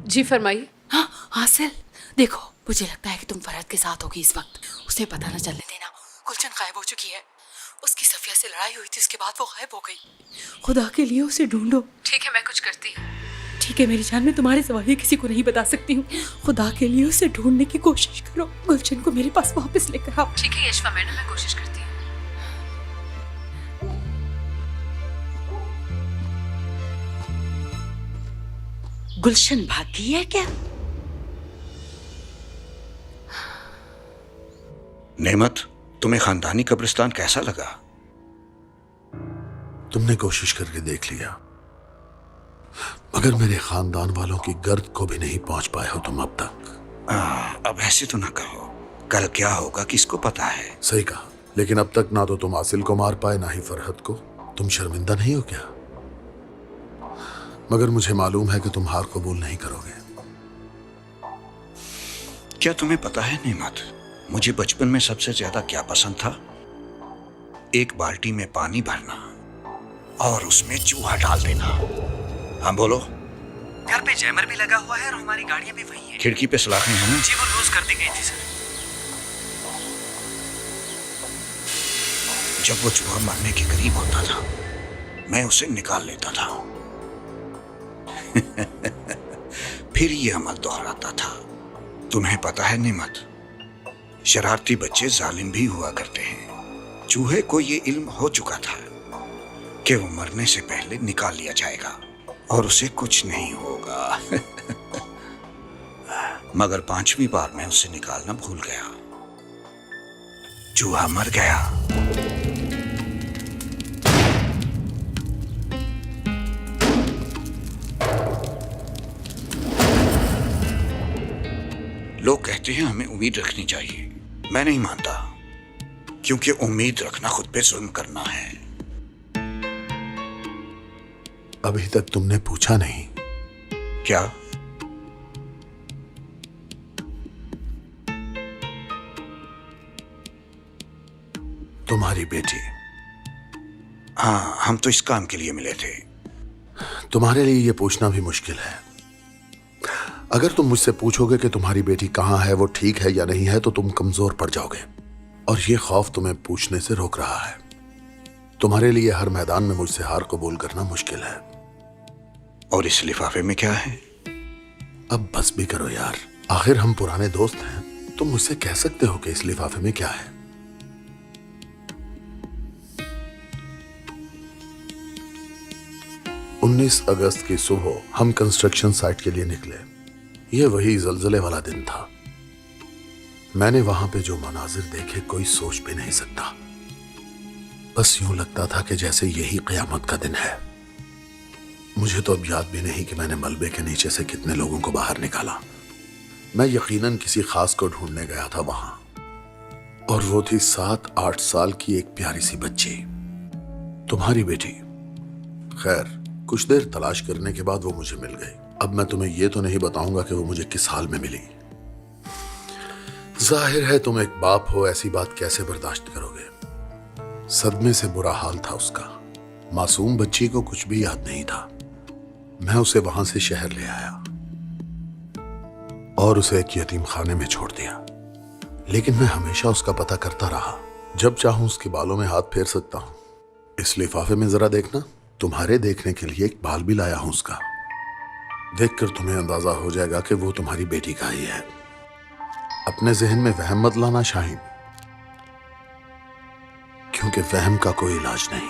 जी फरमाइए। हाँ हासिल, देखो मुझे लगता है कि तुम फरहत के साथ होगी इस वक्त। उसे पता न चलने देना। गुलशन गायब हो चुकी है। उसकी सफिया से लड़ाई हुई थी, उसके बाद वो गायब हो गई। खुदा के लिए उसे ढूंढो। ठीक है, मैं कुछ करती हूँ। ठीक है मेरी जान, मैं तुम्हारे सवाल किसी को नहीं बता सकती हूँ। खुदा के लिए उसे ढूंढने की कोशिश करो। गुलशन को मेरे पास वापस लेकर आओ। ठीक है यशफा मैडम, मैं कोशिश करती हूँ। गुलशन भागी है क्या? नेमत, तुम्हें खानदानी कब्रिस्तान कैसा लगा? तुमने कोशिश करके देख लिया, मगर मेरे खानदान वालों की गर्द को भी नहीं पहुंच पाए हो तुम अब तक। अब ऐसे तो ना कहो। कल क्या होगा किसको पता है। सही कहा, लेकिन अब तक ना तो तुम आसिल को मार पाए ना ही फरहत को। तुम शर्मिंदा नहीं हो क्या? मगर मुझे मालूम है कि तुम हार कबूल नहीं करोगे। क्या तुम्हें पता है नेमत, मुझे बचपन में सबसे ज्यादा क्या पसंद था? एक बाल्टी में पानी भरना और उसमें चूहा डाल देना। हाँ बोलो। घर पे जैमर भी लगा हुआ है और हमारी गाड़ियां भी वही हैं। खिड़की पे सलाखें हैं ना? जी वो लूज कर दी गई थी सर। जब वो चूहा मरने के करीब होता था, मैं उसे निकाल लेता था। फिर ये अमल दोहराता था। तुम्हें पता है नेमत, शरारती बच्चे जालिम भी हुआ करते हैं। चूहे को ये इल्म हो चुका था कि वो मरने से पहले निकाल लिया जाएगा और उसे कुछ नहीं होगा। मगर 5वीं बार मैं उसे निकालना भूल गया। चूहा मर गया। लोग कहते हैं हमें उम्मीद रखनी चाहिए। मैं नहीं मानता, क्योंकि उम्मीद रखना खुद पे जुल्म करना है। अभी तक तुमने पूछा नहीं। क्या? तुम्हारी बेटी। हाँ, हम तो इस काम के लिए मिले थे। तुम्हारे लिए यह पूछना भी मुश्किल है। अगर तुम मुझसे पूछोगे कि तुम्हारी बेटी कहाँ है, वो ठीक है या नहीं है, तो तुम कमजोर पड़ जाओगे और ये खौफ तुम्हें पूछने से रोक रहा है। तुम्हारे लिए हर मैदान में मुझसे हार कबूल करना मुश्किल है। और इस लिफाफे में क्या है? अब बस भी करो यार, आखिर हम पुराने दोस्त हैं। तुम मुझसे कह सकते हो कि इस लिफाफे में क्या है। 19 अगस्त की सुबह हम कंस्ट्रक्शन साइट के लिए निकले। यह वही जलजले वाला दिन था। मैंने वहां पे जो मनाजिर देखे कोई सोच भी नहीं सकता। बस यूं लगता था कि जैसे यही क़यामत का दिन है। मुझे तो अब याद भी नहीं कि मैंने मलबे के नीचे से कितने लोगों को बाहर निकाला। मैं यकीनन किसी खास को ढूंढने गया था वहां, और वो थी 7-8 साल की एक प्यारी सी बच्ची, तुम्हारी बेटी। खैर, कुछ देर तलाश करने के बाद वो मुझे मिल गई। अब मैं तुम्हें ये तो नहीं बताऊंगा कि वो मुझे किस हाल में मिली। जाहिर है तुम एक बाप हो, ऐसी बात कैसे बर्दाश्त करोगे। सदमे से बुरा हाल था उसका। मासूम बच्ची को कुछ भी याद नहीं था। मैं उसे वहां से शहर ले आया और उसे एक यतीम खाने में छोड़ दिया। लेकिन मैं हमेशा उसका पता करता रहा। जब चाहूं उसके बालों में हाथ फेर सकता हूं। इस लिफाफे में जरा देखना, तुम्हारे देखने के लिए एक बाल भी लाया हूं उसका। देखकर तुम्हें अंदाजा हो जाएगा कि वो तुम्हारी बेटी का ही है। अपने जहन में वहम मत लाना शाहीन, क्योंकि वहम का कोई इलाज नहीं।